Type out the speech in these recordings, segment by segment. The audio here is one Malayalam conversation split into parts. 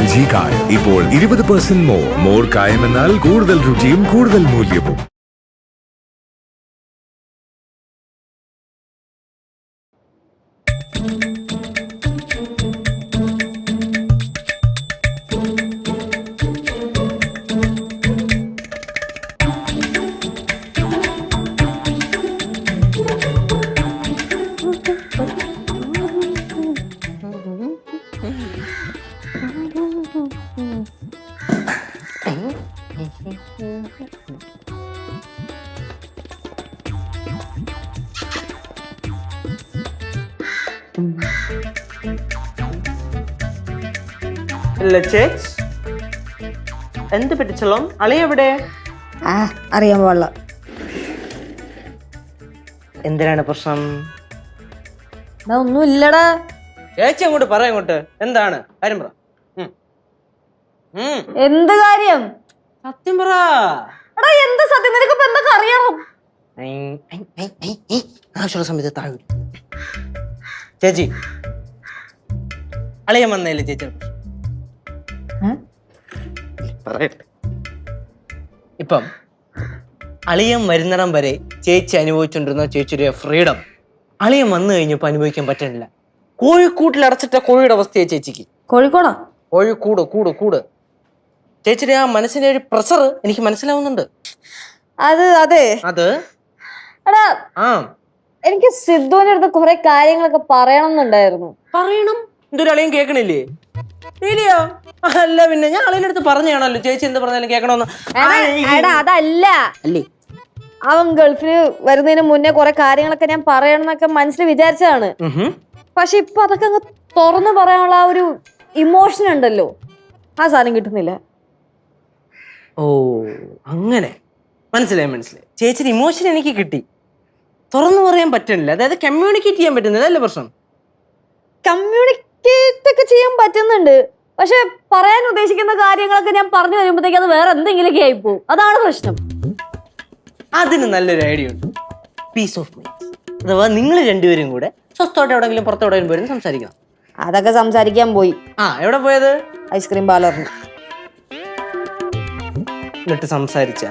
LG കായം ഇപ്പോൾ 20% മോർ കായം എന്നാൽ കൂടുതൽ രുചിയും കൂടുതൽ മൂല്യവും. എന്ത് പിടിച്ചോളും അളിയ എവിടെ? അറിയാൻ പാടില്ല. എന്തിനാണ് പ്രശ്നം? ഒന്നും ഇല്ലടാ. ചേച്ചി അങ്ങോട്ട് പറ, അങ്ങോട്ട് എന്താണ് കാര്യം പറ. എന്ത് കാര്യം? സത്യം പറ. എടാ എന്ത് സത്യം? നിനക്ക് ഇപ്പൊ എന്തൊക്കെ അറിയണം? ആവശ്യമുള്ള സമയത്ത് താഴെ ചേച്ചി അളിയൻ വന്നേല്ലേ ചേച്ചി? പറയട്ടെ. ഇപ്പം അളിയൻ വരുന്നിടം വരെ ചേച്ചി അനുഭവിച്ചുകൊണ്ടിരുന്ന ചേച്ചിയുടെ ഫ്രീഡം അളിയൻ വന്നു കഴിഞ്ഞപ്പോ അനുഭവിക്കാൻ പറ്റണില്ല. കോഴിക്കൂട്ടിൽ അടച്ചിട്ട കോഴിയുടെ അവസ്ഥയാ ചേച്ചിക്ക്. കോഴിക്കോടാ? കോഴിക്കൂട് കൂട് കൂട്. ചേച്ചിയുടെ ആ മനസ്സിന്റെ ഒരു പ്രഷർ എനിക്ക് മനസ്സിലാവുന്നുണ്ട്. അതെ എടാ, എനിക്ക് സിദ്ധുവിന്റെ അടുത്ത് കുറെ കാര്യങ്ങളൊക്കെ പറയണം എന്നുണ്ടായിരുന്നു. പറയണം? എന്തൊരു അളിയൻ കേൾക്കണില്ലേ? ഇല്ലയോ? അല്ല പിന്നെ ഞാൻ അളിയുടെ അടുത്ത് പറഞ്ഞാണല്ലോ ചേച്ചി എന്ത് പറഞ്ഞാലും കേൾക്കണമെന്ന്. അതല്ല അല്ലേ, അവൻ ഗൾഫില് വരുന്നതിന് മുന്നേ കുറെ കാര്യങ്ങളൊക്കെ ഞാൻ പറയണം എന്നൊക്കെ മനസ്സിൽ വിചാരിച്ചതാണ്. പക്ഷെ ഇപ്പൊ അതൊക്കെ അങ്ങ് തുറന്നു പറയാനുള്ള ആ ഒരു ഇമോഷൻ ഉണ്ടല്ലോ, ആ സാധനം കിട്ടുന്നില്ല. ഓ അങ്ങനെ മനസ്സിലായി. ചേച്ചിയുടെ ഇമോഷൻ എനിക്ക് കിട്ടി. തുറന്നു പറയാൻ പറ്റണില്ല, അതായത് കമ്മ്യൂണിക്കേറ്റ് ചെയ്യാൻ പറ്റുന്നില്ല, അതല്ലേ പ്രശ്നം? കമ്മ്യൂണിക്കേറ്റ് ഒക്കെ ചെയ്യാൻ പറ്റുന്നുണ്ട്, പക്ഷെ പറയാൻ ഉദ്ദേശിക്കുന്ന കാര്യങ്ങളൊക്കെ ഞാൻ പറഞ്ഞു വരുമ്പോഴത്തേക്ക് അത് വേറെ എന്തെങ്കിലുമൊക്കെ ആയിപ്പോവും. അതാണ് പ്രശ്നം. അതിന് നല്ലൊരു ഐഡിയ ഉണ്ട്, പീസ് ഓഫ് മൈൻഡ്. അഥവാ നിങ്ങൾ രണ്ടുപേരും കൂടെ സ്വസ്ഥമായിട്ട് എവിടെയെങ്കിലും പുറത്തെവിടെയെങ്കിലും പോയി സംസാരിക്കണം. അതൊക്കെ സംസാരിക്കാൻ പോയി. എവിടെ പോയത്? ഐസ്ക്രീം പാർലറിന്. എന്നിട്ട് സംസാരിച്ച?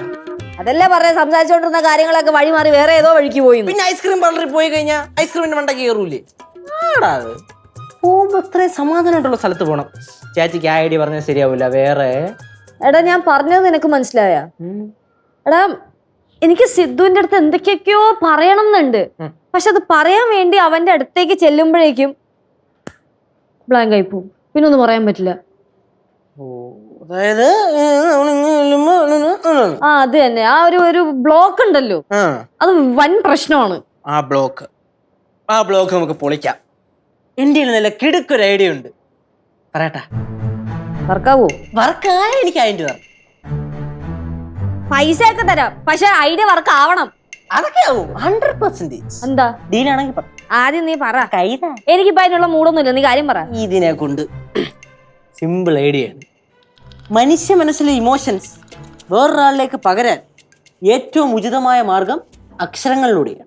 അതല്ലേ പറഞ്ഞ, സംസാരിച്ചോണ്ടിരുന്ന കാര്യങ്ങളൊക്കെ വഴി മാറി വേറെ ഏതോ വഴിക്ക് പോയി. പിന്നെ ഐസ്ക്രീം പാർലറിൽ പോയി കഴിഞ്ഞാൽ ഐസ്ക്രീമിന്റെ മണ്ട കയറൂലേ? ആടാ, പോകുമ്പോ അത്രയും സമാധാനമായിട്ടുള്ള സ്ഥലത്ത് പോണം. ചേച്ചിക്ക് ആ ഐഡിയ പറഞ്ഞാൽ ശരിയാവില്ല, വേറെ. എടാ ഞാൻ പറഞ്ഞത് നിനക്ക് മനസ്സിലായ? എടാ എനിക്ക് സിദ്ധുവിന്റെ അടുത്ത് എന്തൊക്കെയൊക്കെയോ പറയണം എന്നുണ്ട്, പക്ഷെ അത് പറയാൻ വേണ്ടി അവന്റെ അടുത്തേക്ക് ചെല്ലുമ്പോഴേക്കും ബ്ലാങ്ക് ആയി പോവും, പിന്നെ ഒന്നും പറയാൻ പറ്റില്ല. അതായത് അത് തന്നെ, ആ ഒരു ബ്ലോക്ക് ഉണ്ടല്ലോ, അത് വൻ പ്രശ്നമാണ്. ആ ബ്ലോക്ക് നമുക്ക് പൊളിക്കാം. എന്റെ നല്ല കിടുക്കൊരു ഐഡിയ ഉണ്ട്, പറയട്ടാ? വർക്കാവോ? വർക്കായ എനിക്ക് അതിന്റെ തരാം, പൈസ ഒക്കെ തരാം, പക്ഷെ ഐഡിയ വർക്ക് ആവണം. അതൊക്കെ ആവും 100%. എന്താ ഡീലാണെങ്കിൽ ആദ്യം നീ പറ. എനിക്കിപ്പോ അതിനുള്ള മൂടൊന്നുമില്ല, നീ കാര്യം പറ. ഇതിനെ കൊണ്ട് സിമ്പിൾ ഐഡിയ ആണ്. മനുഷ്യ മനസ്സിലെ ഇമോഷൻസ് വേറൊരാളിലേക്ക് പകരാൻ ഏറ്റവും ഉചിതമായ മാർഗം അക്ഷരങ്ങളിലൂടെയാണ്.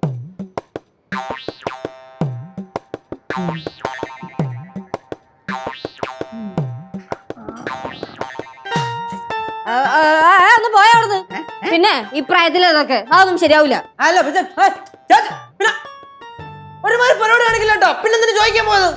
ഒന്ന് പോയാ അവിടുന്ന്. പിന്നെ ഈ പ്രായത്തിൽ അതൊക്കെ അതൊന്നും ശരിയാവില്ല. ഒരുമാതിരി പരിപാടി കാണിക്കില്ല കേട്ടോ, പിന്നെ എന്തിനു ചോദിക്കാൻ പോയത്?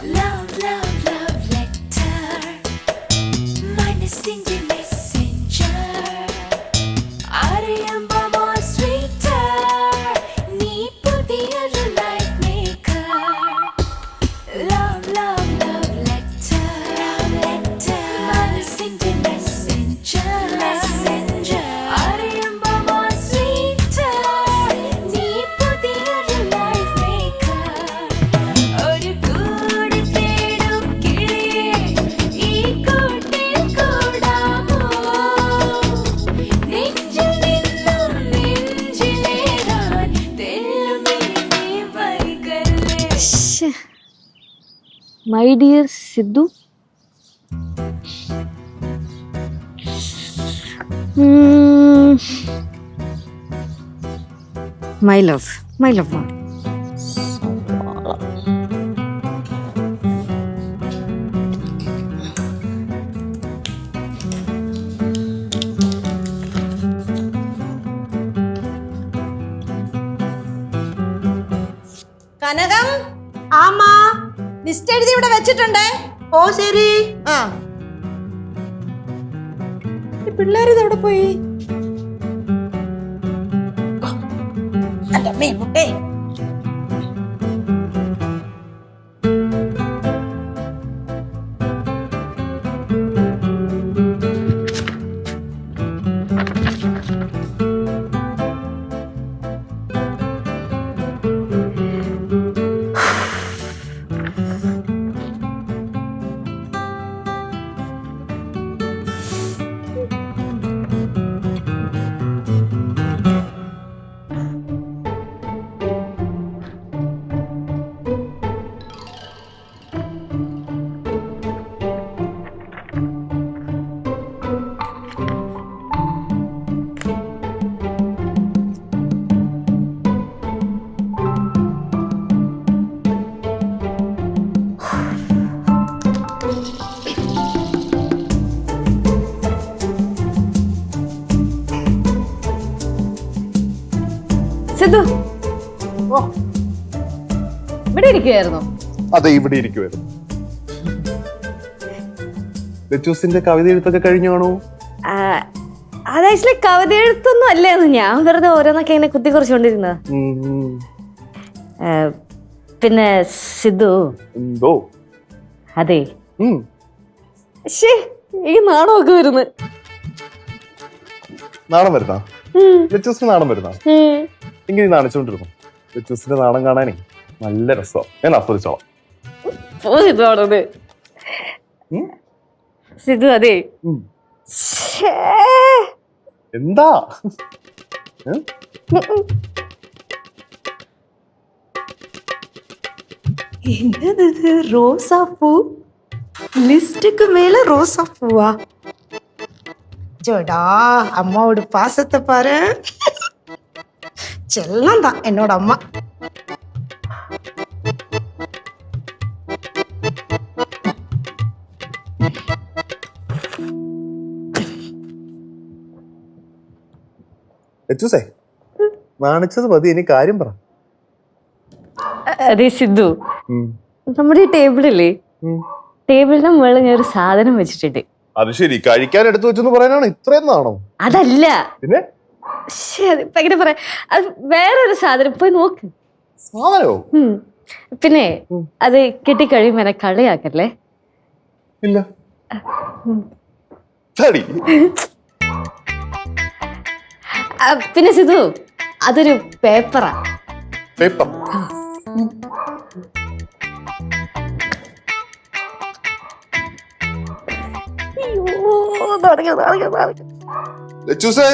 My dear Sidhu, my love Mali. കനകം ആമാ ലിസ്റ്റ് എഴുതി ഇവിടെ വെച്ചിട്ടുണ്ടേ. ഓ ശരി. ആ ഈ പിള്ളേര് എവിടെ പോയി? അമ്മേ മുട്ടേ. സിദ്ധു ഇവിടെ ഇരിക്കുകയായിരുന്നു. അതെ, ഇവിടെ ഇരിക്കുവായിരുന്നു. ലച്ചൂസിന്റെ കവിത എഴുത്തൊക്കെ കഴിഞ്ഞു കാണൂ? അത് ആക്ച്വലി കവിത എഴുത്തൊന്നും അല്ലായിരുന്നു, ഞാൻ വെറുതെ ഓരോന്നൊക്കെ ഇങ്ങനെ കുത്തി കുറിച്ചുകൊണ്ടിരുന്നത്. പിന്നെ സിദ്ധു, എന്തോ? അതെ ഈ നാണമൊക്കെ വരുന്നു. നാണം വരുന്ന ലച്ചൂസിന് നാണം വരുന്ന എങ്കിൽ നാണിച്ചോണ്ടിരുന്നു. ലച്ചൂസിന്റെ നാണം കാണാനേ നല്ല രസമാണ്, ഞാൻ ആസ്വദിച്ചോളാം. സിദ്ധു അതെ എന്താ என்னது ரோசா பூ? லிஸ்டுக்கு மேல ரோசா பூவா? ஜோடா அம்மாவோட பாசத்தை பாரு. செல்லம் தான் என்னோட அம்மா. ലച്ചൂസേ, നാണിച്ചത് മതി, ഇനി കാര്യം പറ. അതെ സിദ്ധു, നമ്മുടെ ഈ ടേബിളില്ലേ, ടേബിളിന്റെ മുകളിൽ ഞാൻ ഒരു സാധനം വെച്ചിട്ടുണ്ട്. അത് ശരി, കഴിക്കാൻ എടുത്തു വെച്ചെന്ന് പറയാനാണ് ഇത്രയും നാണോ? അതല്ല, പിന്നെ ഇപ്പൊ എങ്ങനെ പറയാ, അത് വേറൊരു സാധനം, പോയി നോക്ക്. സാധനോ? പിന്നെ അത് കിട്ടിക്കഴിയുമ്പോ എന്നെ കളിയാക്കല്ലേ. ഇല്ല. പിന്നെ സിദ്ധു, അതൊരു പേപ്പറാ. പേപ്പർ? ലച്ചൂസേ,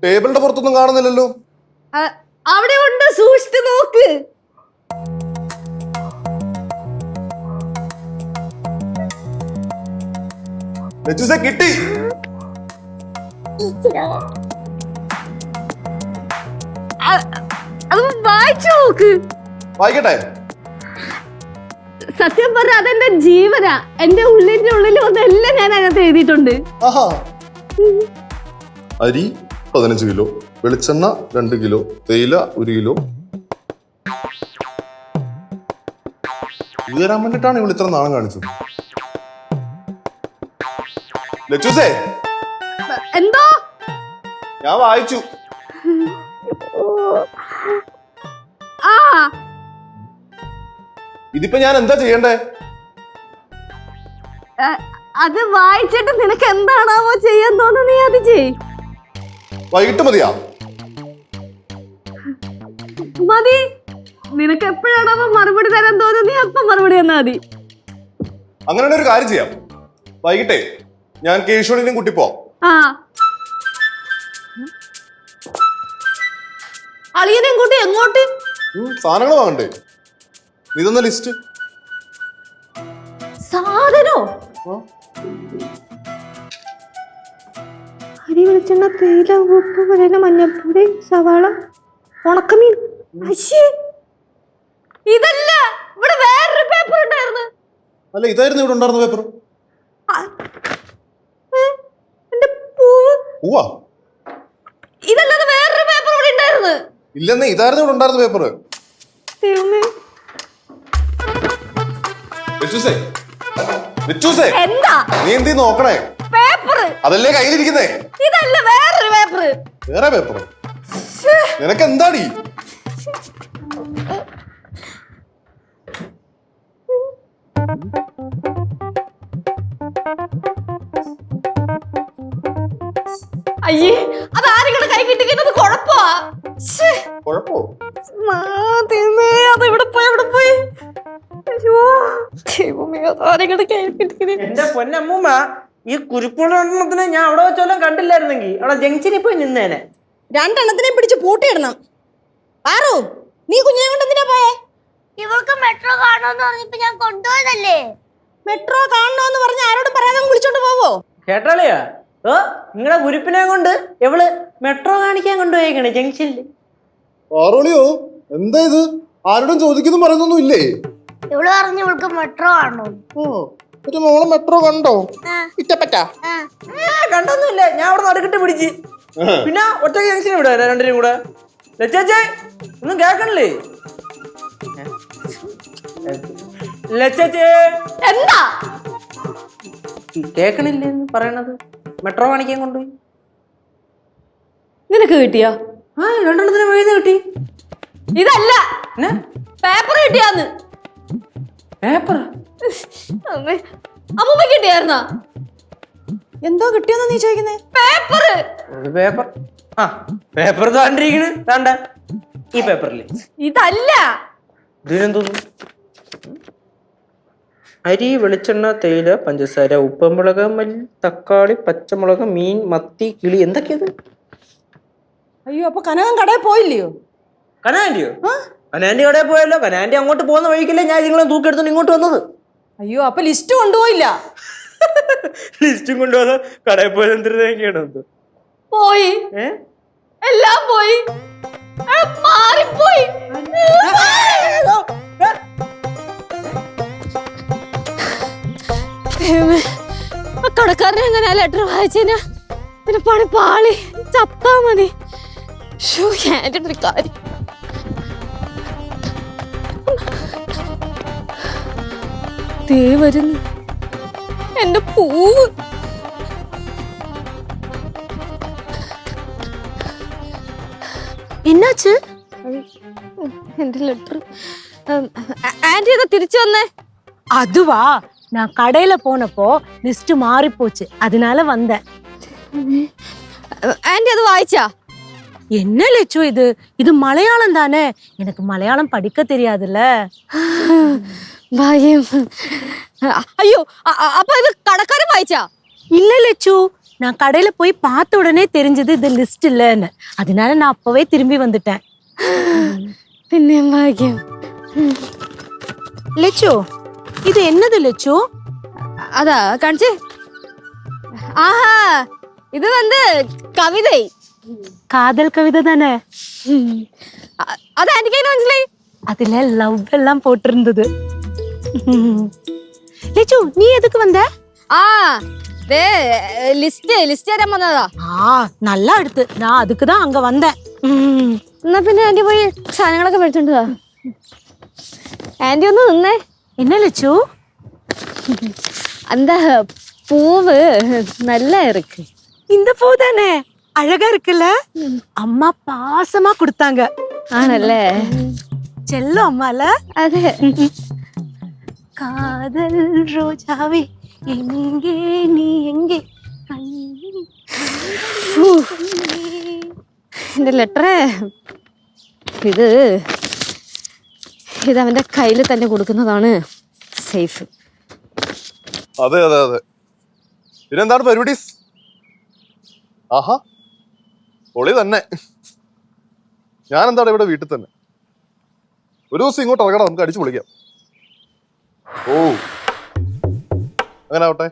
ടേബിളിന്റെ പുറത്തൊന്നും കാണുന്നില്ലല്ലോ. അവിടെ ഉണ്ട്, സൂക്ഷിച്ചു നോക്ക്. ലച്ചൂസേ, കിട്ടി. അത് വായിച്ചു നോക്ക്. വായിക്കട്ടെ? സത്യം പറഞ്ഞ അതെന്റെ ജീവനാ. എന്റെ ഉള്ളിൽ വന്നെല്ലാം ഞാൻ അതിനകത്ത് എഴുതിയിട്ടുണ്ട്. അരി 15 കിലോ, വെളിച്ചെണ്ണ 2 കിലോ, തേയില 1 കിലോ. ഇത് തരാൻ വേണ്ടിട്ടാണ് ഇവിടെ ഇത്ര നാണം കാണിച്ചത്. ലച്ചൂസേ, എന്തോ? ഞാൻ വായിച്ചു. ഇതിപ്പോ ഞാൻ എന്താ ചെയ്യണ്ടേ? അത് വായിച്ചിട്ട് നിനക്ക് എന്താണാവോ ചെയ്യാൻ തോന്നുന്നു, നീ അത് ചെയ്. വൈകിട്ട് മതിയാ? മതി. നിനക്ക് എപ്പോഴാണോ മറുപടി തരാൻ തോന്നുന്നു, നീ അപ്പം മറുപടി തന്നാ മതി. അങ്ങനെ ഒരു കാര്യം ചെയ്യാം, വൈകിട്ടേ ഞാൻ കേശവനെയും കുട്ടി പോവാം. അളിയനെയും കൂട്ടി എങ്ങോട്ട്? സാധനങ്ങൾ വാങ്ങണ്ടേ? ഇതൊന്ന ലിസ്റ്റ്. സാധനോ? അരി, വെളിച്ചെണ്ണ, തേയില, ഉപ്പ്, പുരയില, മഞ്ഞൾപ്പൊടി, സവാള, ഉണക്കമീൻ. ഇതല്ല, ഇവിടെ വേറൊരു പേപ്പർ ഉണ്ടായിരുന്നു. അല്ല, ഇതായിരുന്നു ഇവിടെ ഉണ്ടായിരുന്ന പേപ്പർ. പൂവാ? ഇതല്ലാതെ വേറൊരു പേപ്പർ ഇവിടെ ഉണ്ടായിരുന്നു. ഇല്ലെന്നേ, ഇതായിരുന്നു ഇവിടെ ഉണ്ടായിരുന്ന പേപ്പർ. ദൈവമേ. എന്താ നീ എന്തി നോക്കണേ? പേപ്പർ അതല്ലേ കയ്യിലിരിക്കുന്നേ? ഇതല്ല വേറൊരു പേപ്പർ. വേറെ പേപ്പർ? നിനക്ക് എന്താടി? അയ്യേ, അത് ആരെങ്കിലും കൈ കിട്ടിക്കുന്നത് കുഴപ്പമാ. കുഴപ്പോ? അത് എവിടെ പോയി എവിടെ പോയി? അയ്യോ ദൈവമേ, അത് ആരെങ്കിലും കൈ കിട്ടിക്കുന്നത്. എന്റെ പൊന്നമ്മൂമ്മ, ഈ കുരുപ്പുള്ളതിനെ ഞാൻ അവിടെ വെച്ചോല്ലാം കണ്ടില്ലായിരുന്നെങ്കിൽ അവിടെ ജംഗ്ഷനിൽ പോയി നിന്നേനെ. രണ്ടെണ്ണത്തിനെയും പിടിച്ച് പൂട്ടിയിടണം. ആറു, നീ കുഞ്ഞിനെ കൊണ്ട് എന്തിനാ പോയേ? ഇവൾക്ക് മെട്രോ കാണുമെന്ന് പറഞ്ഞപ്പോ ഞാൻ കൊണ്ടുപോയതല്ലേ. മെട്രോ കാണണോന്ന് പറഞ്ഞ ആരോടും പറയാതെ വിളിച്ചോണ്ട് പോവോ? കേട്ടാളിയാ, നിങ്ങളെ കുരുപ്പിനെ കൊണ്ട് എവള് മെട്രോ കാണിക്കാൻ കൊണ്ടുപോയേക്കണേ ജംഗ്ഷനിൽ. ആറോളിയോ, എന്താ ഇത്? ആരോടും ചോദിക്കുന്നു പറയുന്നൊന്നും ഇല്ലേ? ഇവള് പറഞ്ഞു ഇവൾക്ക് മെട്രോ കാണുന്നു. ഒരു മോളെ മെട്രോ കണ്ടോ? ഇറ്റപ്പറ്റാ? കണ്ടൊന്നുമില്ല, ഞാൻ അവിടെ നടുക്കിട്ട് പിടിച്ച്. പിന്നെ ഒറ്റ ജംഗ്ഷനെ വിടാ രണ്ടിനും കൂടെ. ലച്ചേ ഒന്നും കേക്കണില്ലേ? ലച്ചേ എന്താ കേക്കണില്ലേന്ന് പറയണത്? മെട്രോ കാണിക്കാൻ കൊണ്ടുപോയി. നിനക്ക് കിട്ടിയോ? ആ, രണ്ടെണ്ണത്തിന് വഴിന്ന് കിട്ടി. ഇതല്ല പേപ്പർ കിട്ടിയാന്ന്. പേപ്പർ അമ്മൂമ്മ കിട്ടിയായിരുന്ന? എന്തോ കിട്ടിയോന്ന് നീ ചോദിക്കുന്നേ? Paper paper. ആ, പേപ്പർ താണ്ടിരിക്കണ്. താണ്ട ഈ പേപ്പറില്. ഇതല്ല. ഇതിനെന്തോന്നു? അരി, വെളിച്ചെണ്ണ, തേയില, പഞ്ചസാര, ഉപ്പുമുളക്, മല്ലി, തക്കാളി, പച്ചമുളക്, മീൻ, മത്തി, കിളി, എന്തൊക്കെയത്? അയ്യോ, അപ്പൊ കനകം കടയിൽ പോയില്ലയോ? കനാൻഡിയോ? കനാൻഡി കടയിൽ പോയല്ലോ. കനാൻഡി അങ്ങോട്ട് പോകുന്ന വഴിക്കല്ലേ ഞാൻ നിങ്ങളെ തൂക്കെടുത്തോണ്ട് ഇങ്ങോട്ട് വന്നത്. അയ്യോ, അപ്പൊ ലിസ്റ്റ് കൊണ്ടുപോയില്ല. ലിസ്റ്റും കൊണ്ടുവന്ന കടയിൽ പോയത് എന്തിനാണ്? പോയി, എല്ലാം പോയി, മാറിപ്പോയി. കടക്കാരനെ എങ്ങനെ ലെറ്റർ വായിച്ചേനാ? പിന്നെ പണി പാളി ചത്താ മതി. എന്റെ ഒരു കാര്യം. ദേ വരുന്നു എന്റെ പൂവ്. என்னாச்சு? എന്റെ ലെറ്റർ. ആന്റി ഇതാ തിരിച്ചു വന്നേ. அதுவா, நான் கடையில போனப்போ லிஸ்ட் மாறி போச்சு, அதனால வந்தேன். ആന്റി അത് വായിച്ചാ? என்ன லட்சு இது? இது மலையாளம் தானே, எனக்கு மலையாளம் படிக்க தெரியாதுல்ல. ഭയം. അയ്യോ, അപ്പൊ ഇത് കടക്കാരൻ വായിച്ചാ? இல்ல லட்சு, நான் கடையில போய் பார்த்த உடனே தெரிஞ்சது இது லிஸ்ட் இல்லன்னு, அதனால நான் அப்பவே திரும்பி வந்துட்டேன். പിന്നെ ഭാഗ്യം. லட்சு, இது என்னது லட்சு? അതാ കാണിച്ചേ. ആഹാ, ഇത് കവിதை. காதல் கவிதை தானே? അത് ആന്റിക്ക് എങ്ങനെ മനസ്സിലായി? அதுல லவ் எல்லாம் போட்டிருந்தது. லட்சு, நீ எதுக்கு வந்த? ആ ലിസ്റ്റ് തരാൻ വന്നതാ. நல்லா எடுத்து, நான் அதுக்கு தான் அங்க வந்தேன். എന്നാ പിന്നെ ആന്റി പോയി സാധനങ്ങളൊക്കെ മേടിച്ചോണ്ടാ. ആന്റി ഒന്ന് നിന്നേ. என்ன லட்சு? அந்த பூவு நல்லா இருக்கு. இந்த பூ தானே, அழகா இருக்குல்ல? அம்மா பாசமா கொடுத்தாங்க. ആണല്ലേ? செல்லம் அம்மால. അതെ. காதல் ரோஜாவே எங்கே நீ எங்கே? എന്റെ ലെറ്ററേ, ഇത് അവന്റെ കയ്യിൽ തന്നെ കൊടുക്കുന്നതാണ് സേഫ്. അതെ അതെ അതെ. പിന്നെന്താണ് പരിപാടി? ആഹാ, പൊളി തന്നെ. ഞാൻ എന്താണ് ഇവിടെ വീട്ടിൽ തന്നെ. ഒരു ദിവസം ഇങ്ങോട്ട് ഇറങ്ങണം, നമുക്ക് അടിച്ചു പൊളിക്കാം. ഓ, അങ്ങനെ ആവട്ടെ.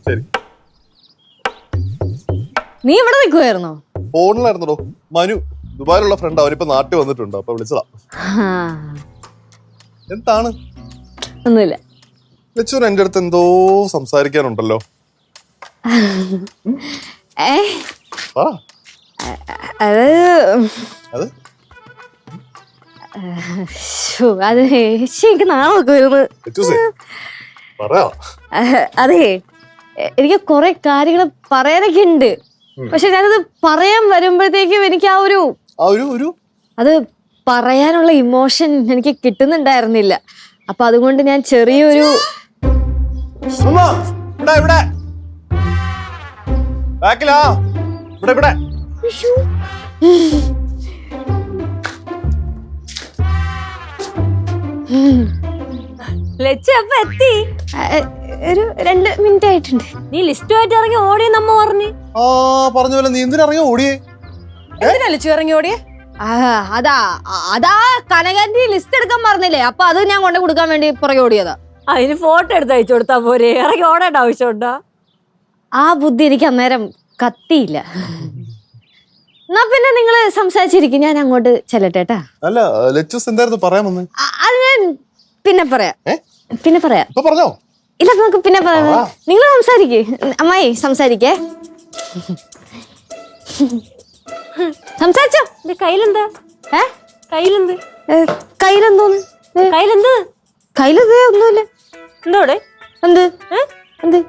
ശരി. നീ ഇവിടെ നിൽക്കുമായിരുന്നോ? ഫോണിലായിരുന്നോ? മനു, ദുബായിലുള്ള ഫ്രണ്ട്, അവനിപ്പോ നാട്ടിൽ വന്നിട്ടുണ്ട്, അപ്പൊ വിളിച്ചതാ. എന്താണ്? ഒന്നുമില്ല. ലച്ചൂർ എന്റെ അടുത്ത് എന്തോ സംസാരിക്കാനുണ്ടല്ലോ. പറ. അത് അത് അത് എനിക്ക് നാളൊക്കെ വരുന്നത്. ലച്ചൂസേ പറയാ. അതെ, എനിക്ക് കുറെ കാര്യങ്ങൾ പറയാനൊക്കെ ഉണ്ട്. പക്ഷെ ഞാനത് പറയാൻ വരുമ്പോഴത്തേക്കും എനിക്ക് ആ ഒരു അത് പറയാനുള്ള ഇമോഷൻ എനിക്ക് കിട്ടുന്നുണ്ടായിരുന്നില്ല. അപ്പൊ അതുകൊണ്ട് ഞാൻ ചെറിയൊരു ലച്ചു അപ്പൊ എത്തി. ഒരു 2 മിനിറ്റ് ആയിട്ടുണ്ട്. നീ ലിസ്റ്റുമായിട്ട് ഇറങ്ങി ഓടി നമ്മ പറഞ്ഞു. പറഞ്ഞ പോലെ നീ എന്തിനിറങ്ങി ഓടിയേ? എന്തിനാ ലച്ചു ഇറങ്ങി ഓടിയേ? അതാ കനകാന്റി ലിസ്റ്റ് എടുക്കാൻ പറഞ്ഞില്ലേ, അപ്പൊ അത് ഞാൻ കൊണ്ടു കൊടുക്കാൻ വേണ്ടി പുറകെ ഓടിയതാ. അതിന് ഫോട്ടോ എടുത്ത് അയച്ചു കൊടുത്താ പോരെ, ഇറങ്ങി ഓടേണ്ട ആവശ്യമുണ്ടോ? ആ ബുദ്ധി എനിക്ക് അന്നേരം കത്തിയില്ല. എന്നാ പിന്നെ നിങ്ങള് സംസാരിച്ചിരിക്കും, ഞാൻ അങ്ങോട്ട് ചെല്ലട്ടെ. അല്ല ലച്ചൂസ് എന്തായിരുന്നു പറയാൻ വന്നേ? അത് ഞാൻ പിന്നെ പറയാം. പറഞ്ഞോ. ഇല്ല, നമുക്ക് പിന്നെ പറയാം. നിങ്ങൾ സംസാരിക്കേ, അമ്മായി സംസാരിക്കേ. സംസാരിച്ചോ. കയ്യിലെന്താ? കയ്യിലെന്ത്? കയ്യിലെന്തോന്ന്? കയ്യിലെന്ത്? കയ്യിലത് ഒന്നുമില്ല. എന്തോടെ? എന്ത് എന്ത്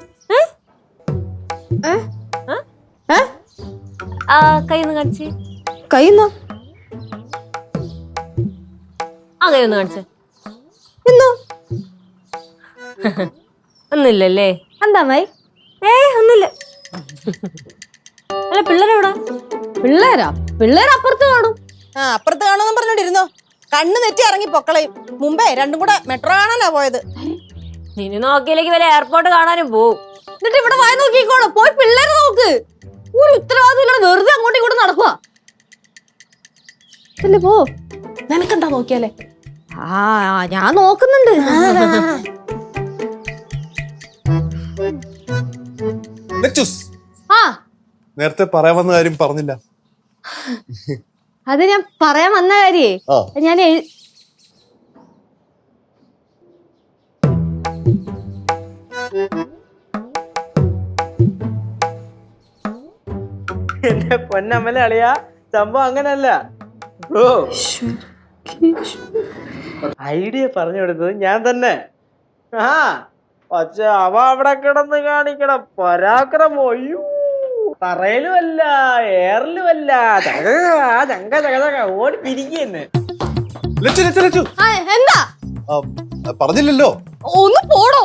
കൈയൊന്ന് കാണിച്ച്. കയ്യുന്നോ? ആ കൈയൊന്ന് കാണിച്ച്. എന്തോ ഒന്നുമില്ലല്ലേ? എന്താ അമ്മായി? ഒന്നുമില്ല. അല്ല പിള്ളേരെവിടാ? പിള്ളേർ അപ്പുറത്ത് കാണും. അപ്പുറത്ത് കാണുമെന്ന് പറഞ്ഞോണ്ടിരുന്നോ? കണ്ണ് നെറ്റി ഇറങ്ങി പൊക്കളയും. മുമ്പേ രണ്ടും കൂടെ മെട്രോ കാണാനാ പോയത്. ഇനി നോക്കിയില്ലെങ്കിൽ വല്ല എയർപോർട്ട് കാണാനും പോവും. എന്നിട്ട് ഇവിടെ വായി നോക്കിക്കോളൂ. പോയി പിള്ളേരെ നോക്ക്. ഒരു ഉത്തരവാദിത്വം ഇല്ലാതെ വെറുതെ അങ്ങോട്ടും ഇങ്ങോട്ടും നടക്കുക. പോ. നിനക്കെന്താ നോക്കിയാലേ? ഞാൻ നോക്കുന്നുണ്ട്. നേരത്തെ പറയാൻ വന്ന കാര്യം പറഞ്ഞില്ല. അത് ഞാൻ പറയാൻ വന്ന കാര്യേ, ഞാൻ എന്റെ പൊന്നമ്മല അളിയാ, സംഭവം അങ്ങനല്ല. ഐഡിയ പറഞ്ഞു കൊടുത്തത് ഞാൻ തന്നെ. പക്ഷെ അവ അവിടെ കിടന്ന് കാണിക്കണം പരാക്രമോ. അയ്യോ, തറയിലുമല്ല എയറിലുമല്ല, ഓടി പിരിക്കുന്നെ. എന്താ പറഞ്ഞില്ലല്ലോ. ഒന്ന് പോടോ.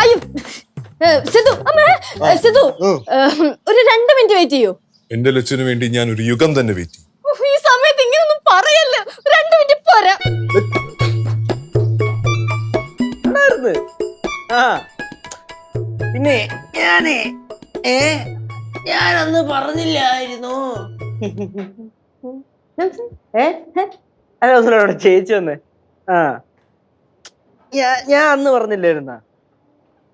അയ്യോ സിധു, സിധു ഒരു 2 മിനിറ്റ് വെയിറ്റ് ചെയ്യൂ. എന്റെ ലച്ചുവിന് വേണ്ടി ഞാൻ ഒരു യുഗം തന്നെ വെയിറ്റ് ചെയ്യും. ഈ സമയത്ത് ഇങ്ങനൊന്നും പറയല്ല. 2 മിനിറ്റ് പോരാ. പിന്നെ ഞാനൊന്ന് പറഞ്ഞില്ലായിരുന്നു. അല്ല ഒന്നിനോട് ചേച്ചി വന്നേ. ഞാൻ അന്ന് പറഞ്ഞില്ലായിരുന്ന,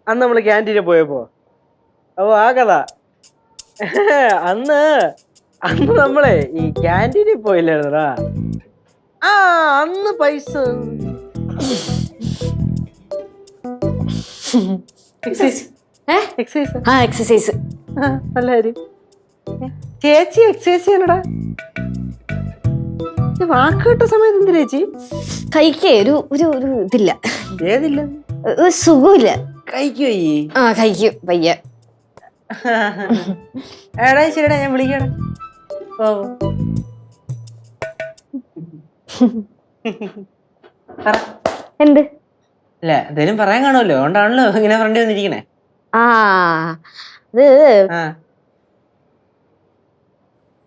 അന്ന് നമ്മള് ക്യാൻറ്റീനിൽ പോയപ്പോ. അപ്പൊ ആ കഥ. അന്ന് നമ്മളെ ഈ ക്യാൻറ്റീനിൽ പോയില്ലായിരുന്നടാ. അന്ന് പൈസ എക്സസൈസ് നല്ല കാര്യം. ചേച്ചി എക്സസൈസ് ചെയ്യണടാ. വാക്ക് കേട്ട സമയത്ത് എന്ത് ചേച്ചി? കൈക്ക് ഒരു ഇതില്ല. ഏതില്ല? ഒരു സുഖമില്ല. കഴിക്കോ? കഴിക്കും പയ്യ. എടാ ശരിടാ, ഞാൻ വിളിക്കണം. എന്ത്? അല്ല എന്തേലും പറയാൻ കാണുമല്ലോ, അതുകൊണ്ടാണല്ലോ ഇങ്ങനെ ഫ്രണ്ട് വന്നിരിക്കണേ.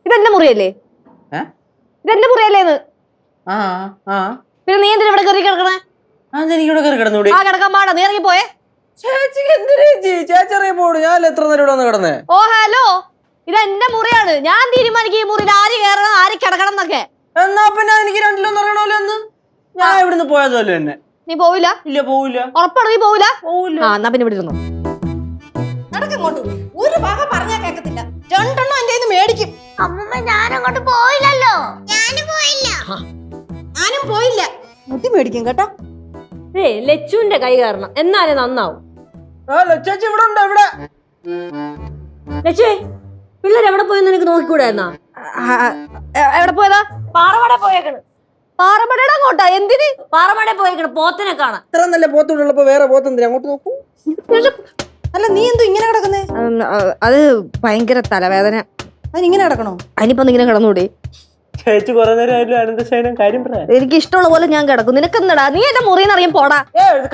ഇതെന്റെ മുറിയല്ലേ? ഇതെന്റെ മുറിയല്ലേന്ന്? പിന്നെ നീ എന്തിനാ ഇവിടെ കയറി കിടക്കണേ? എനിക്കിവിടെ കയറി കിടന്നൂടെ? കിടക്കാൻ പാടാ, നീ ഇറങ്ങി പോയേ. ചേച്ചിക്ക് എന്തിനാ ചേച്ചി ഇറങ്ങി പോണു? ഞാൻ എത്ര നേരം ഇവിടെ വന്ന് കിടന്നേ? ഹലോ, ഇതെന്റെ മുറിയാണ്. ഞാൻ തീരുമാനിക്കും ഈ മുറിയിൽ ആര് കയറണം ആര് കിടക്കണം എന്നൊക്കെ. എന്നാ പിന്നെ എനിക്ക് 2-1 അറിയണമല്ലോ എന്ന്. ഞാൻ ഇവിടുന്ന് പോയതല്ലോ എന്നെ. നീ പോവില്ല? ഇല്ല പോവില്ല. ഉറപ്പാണ് നീ പോവില്ല? പോവില്ല. എന്നാ പിന്നെ ഇവിടെ ഇരുന്നു. നടക്കങ്ങോട്ട്. ഒരു ഭാഗം പറഞ്ഞാ കേക്കത്തില്ല. 2 എണ്ണം എന്റെ മേടിക്കും. അമ്മമ്മ ഞാനങ്ങോട്ട് പോയില്ലല്ലോ. ഞാനും പോയില്ല. ഞാനും പോയില്ല. മുട്ടി മേടിക്കും കേട്ടോ. ലച്ചുവിന്റെ കൈ കാരണം എന്നാലേ നന്നാവും. ചേച്ചി ഇവിടെ ഉണ്ടോ? ഇവിടെ ലച്ചുവേ, പിള്ളേർ എവിടെ പോയെന്ന് എനിക്ക് നോക്കിക്കൂടായിരുന്നാ? എവിടെ പോയതാ? പാറവട പോയേക്കണ്. പാറമടയുടെ അങ്ങോട്ടാ എന്തിന്? പാറമട പോയിക്കണ പോത്തിനെ കാണാൻ. ഇത്ര നല്ല പോത്തുള്ളപ്പോ വേറെ പോത്തെന്തിനാ അങ്ങോട്ട് നോക്കൂ. അല്ല നീ എന്തോ ഇങ്ങനെ കിടക്കുന്നേ? അത് ഭയങ്കര തലവേദന. അതിനിങ്ങനെ കിടക്കണോ? അതിനിപ്പോ ഇങ്ങനെ കിടന്നൂടെ? ചേച്ചി കുറെ നേരം ആയാലും അനന്തശയനം കാര്യം പറയാം. എനിക്ക് ഇഷ്ടമുള്ള പോലെ ഞാൻ കിടക്കും. നിനക്കെന്നടാ? നീ എന്റെ മുറിന്ന് അറിയാൻ പോടാ.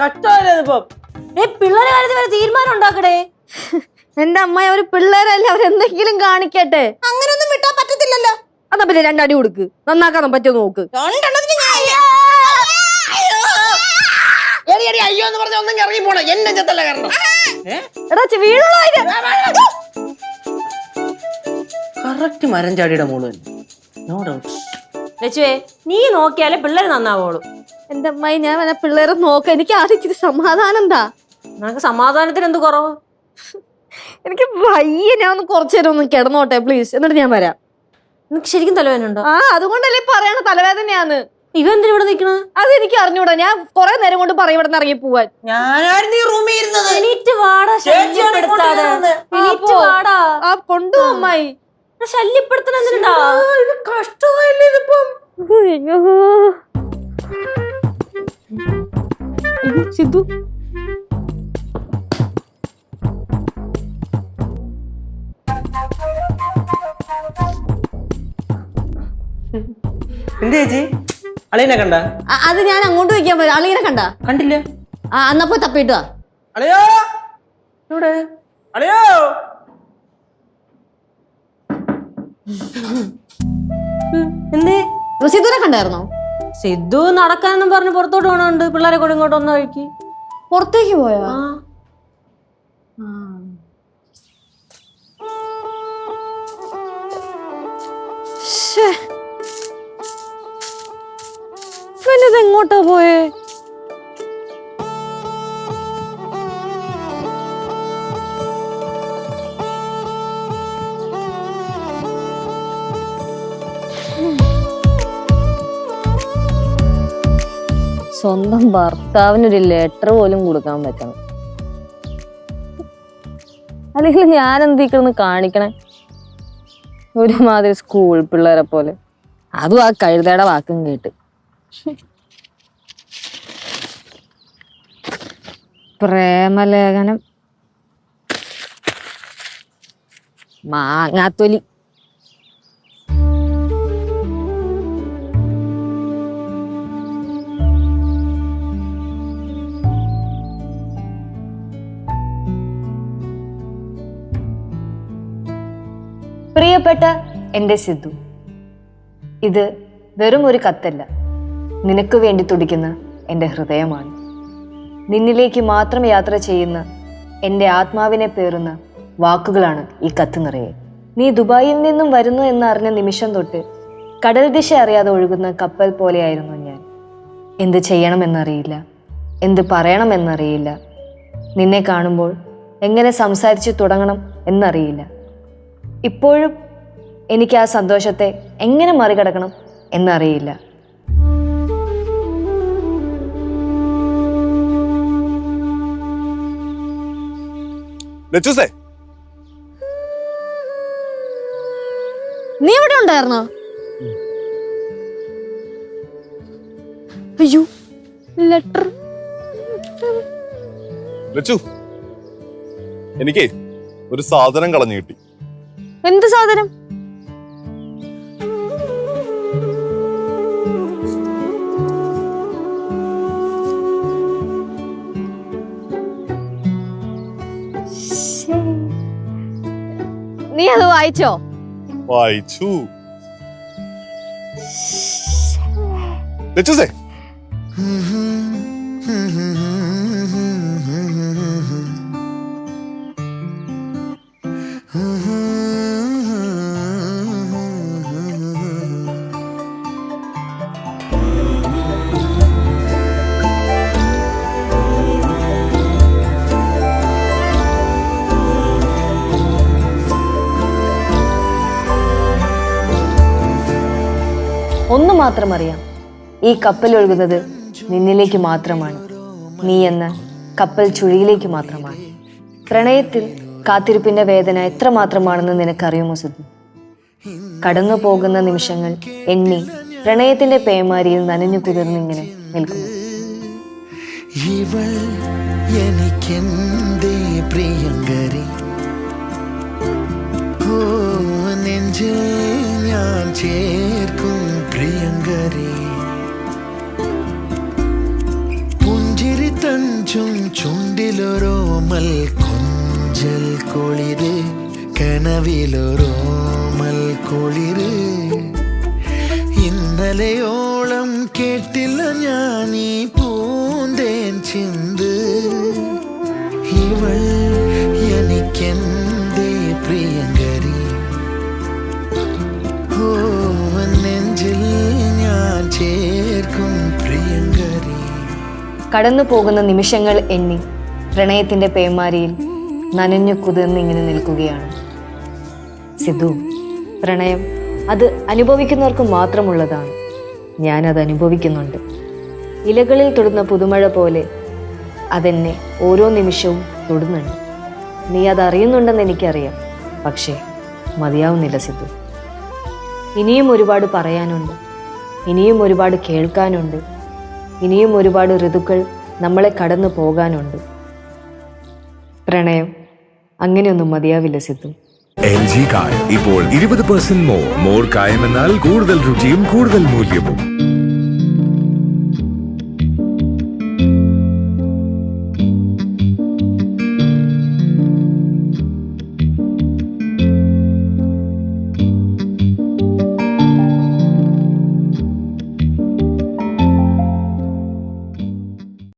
കഷ്ടമായിരുന്നു പിള്ളേരെ കാര്യത്തിൽ വരെ തീരുമാനം ഉണ്ടാക്കടേ. എന്റെ അമ്മ അവര് പിള്ളേരല്ലേ, അവരെന്തെങ്കിലും കാണിക്കട്ടെ. അങ്ങനൊന്നും വിട്ടാ പറ്റത്തില്ലല്ലോ. എന്നാ പിന്നെ രണ്ടടി കൊടുക്ക്, നന്നാക്കാൻ പറ്റുമോ നോക്ക്. രണ്ടെണ്ണത്തിന് ഞാൻ അയ്യോ എന്ന് പറഞ്ഞ ഒന്നും ഇറങ്ങി പോണോ എന്നെ ചെത്തല്ല കാരണം. എടാ വീഴുള്ള കറക്റ്റ് മരം ചാടിയുടെ മോള് തന്നെ. No doubt. ലച്ചുവേ നീ നോക്കിയാലേ പിള്ളേർ നന്നാവോളൂ. എന്റെ അമ്മായി ഞാൻ വല്ല പിള്ളേരെ നോക്ക. എനിക്ക് ആദ്യം ഇച്ചിരി സമാധാനം എന്താ? നിനക്ക് സമാധാനത്തിന് എന്ത് കുറവ്? എനിക്ക് വയ്യ. ഞാൻ ഒന്ന് കുറച്ചു നേരം ഒന്ന് കിടന്നോട്ടെ പ്ലീസ്, എന്നിട്ട് ഞാൻ വരാം. നിനക്ക് ശരിക്കും തലവേദന ഉണ്ടോ? ആ അതുകൊണ്ടല്ലേ പറയണ തലവേദനയാന്ന്. ഇവ എന്തിനാ ഇവിടെ നിക്കണത്? അത് എനിക്ക് അറിഞ്ഞൂടാ. ഞാൻ കൊറേ നേരം കൊണ്ട് പറയും ഇവിടെ നിന്ന് ഇറങ്ങി പോവാൻ. ഞാനായിരുന്നു ഈ റൂമിൽ ഇരുന്നത്. എണീറ്റ് വാടാ, ശല്യപ്പെടുത്താതെ. എണീറ്റ് വാടാ. ആ കൊണ്ടുപോ അമ്മായി. ശല്യപ്പെടുത്തണ എന്തിനാ? ഇത് കഷ്ടമായില്ലേ ഇതിപ്പം. അയ്യോ സിദ്ധു എന്ത് ചേച്ചി അളിയനെ കണ്ട? അത് ഞാൻ അങ്ങോട്ട് വയ്ക്കാൻ പറ്റും. അളിയനെ കണ്ട? കണ്ടില്ല. ആ എന്നാ പോയി തപ്പിട്ടുവാ. അളിയോ ഇവിടെ അളിയോ. എന്തേ? സിദ്ധുനെ കണ്ടായിരുന്നോ? സിദ്ധു നടക്കാനെന്നും പറഞ്ഞ് പുറത്തോട്ട് പോണുണ്ട്. പിള്ളേരെ കൂടെ ഇങ്ങോട്ട് വന്ന വഴിക്ക് പുറത്തേക്ക് പോയാ? ഇത് എങ്ങോട്ടാ പോയേ? സ്വന്തം ഭർത്താവിനൊരു ലെറ്റർ പോലും കൊടുക്കാൻ പറ്റണം. അല്ലെങ്കിൽ ഞാൻ എന്തിക്കണെന്ന് കാണിക്കണേ? ഒരുമാതിരി സ്കൂൾ പിള്ളേരെ പോലെ. അതും ആ കഴുതയുടെ വാക്കും കേട്ട്. പ്രേമലേഖനം, മാങ്ങാത്തൊലി. പ്രിയപ്പെട്ട എൻ്റെ സിദ്ധു, ഇത് വെറും ഒരു കത്തല്ല, നിനക്ക് വേണ്ടി തുടിക്കുന്ന എൻ്റെ ഹൃദയമാണ്. നിന്നിലേക്ക് മാത്രം യാത്ര ചെയ്യുന്ന എൻ്റെ ആത്മാവിനെ പേറുന്ന വാക്കുകളാണ് ഈ കത്ത് നിറയെ. നീ ദുബായിൽ നിന്നും വരുന്നു എന്നറിഞ്ഞ നിമിഷം തൊട്ട് കടൽ ദിശ അറിയാതെ ഒഴുകുന്ന കപ്പൽ പോലെയായിരുന്നു ഞാൻ. എന്ത് ചെയ്യണമെന്നറിയില്ല, എന്ത് പറയണമെന്നറിയില്ല. നിന്നെ കാണുമ്പോൾ എങ്ങനെ സംസാരിച്ചു തുടങ്ങണം എന്നറിയില്ല. ഇപ്പോഴും എനിക്ക് ആ സന്തോഷത്തെ എങ്ങനെ മറികടക്കണം എന്നറിയില്ല. നീ ഇവിടെ ഉണ്ടായിരുന്നോ? അയ്യോ ലെറ്റർ. ലച്ചു, എനിക്കേ ഒരു സാധനം കളഞ്ഞു കിട്ടി. എന്ത് സാധനം? നീ അത് വായിച്ചോ? വായിച്ചു. ലച്ചുസേ, ഒന്നു മാത്രം അറിയാം, ഈ കപ്പൽ ഒഴുകുന്നത് നിന്നിലേക്ക് മാത്രമാണ്. നീ എന്ന കപ്പൽ ചുഴിയിലേക്ക് മാത്രമാണ്. പ്രണയത്തിൽ കാത്തിരിപ്പിന്റെ വേദന എത്രമാത്രമാണെന്ന് നിനക്കറിയുമോ സിദ്ധു? കടന്നു പോകുന്ന നിമിഷങ്ങൾ എണ്ണി പ്രണയത്തിന്റെ പേമാരിയിൽ നനഞ്ഞു കുതിർന്നിങ്ങനെ നിൽക്കുന്നു. ഇവൾ എനിക്കെന്തേ പ്രിയങ്കരി, ഓ നെഞ്ചിൽ ഞാൻ ചേർക്കും പ്രിയങ്കരി. പുഞ്ചിരി തഞ്ചും ചുണ്ടിലൊരോമൽ കൊഞ്ചൽ കൊളിര്, കനവിലൊരോമൽ കൊളിര്. ഇന്നലെയോളം കേട്ടില്ല ഞാൻ ഈ പൂന്തേൻ ചിന്ത്. ഇവൾ എനിക്കെന്തേ പ്രിയങ്കരി, ഓ നെഞ്ചിൽ ഞാൻ ചേർക്കും പ്രിയങ്കരി. കടന്നു പോകുന്ന നിമിഷങ്ങൾ എണ്ണി പ്രണയത്തിന്റെ പേമാരിയിൽ നനഞ്ഞു കുതിർന്നിങ്ങനെ നിൽക്കുകയാണ് സിദ്ധു. പ്രണയം അത് അനുഭവിക്കുന്നവർക്ക് മാത്രമുള്ളതാണ്. ഞാനത് അനുഭവിക്കുന്നുണ്ട്. ഇലകളിൽ തൊടുന്ന പുതുമഴ പോലെ അതെന്നെ ഓരോ നിമിഷവും തൊടുന്നുണ്ട്. നീ അതറിയുന്നുണ്ടെന്ന് എനിക്കറിയാം. പക്ഷേ മതിയാവുന്നില്ല സിദ്ധു. ഇനിയും ഒരുപാട് പറയാനുണ്ട്, ഇനിയും ഒരുപാട് കേൾക്കാനുണ്ട്, ഇനിയും ഒരുപാട് ഋതുക്കൾ നമ്മളെ കടന്നു പോകാനുണ്ട്. പ്രണയം അങ്ങനെയൊന്നും മതിയാവില്ല സിദ്ധു. LG കായം ഇപ്പോൾ 20% മോർ കായമെന്നാൽ കൂടുതൽ രുചിയും കൂടുതൽ മൂല്യവും.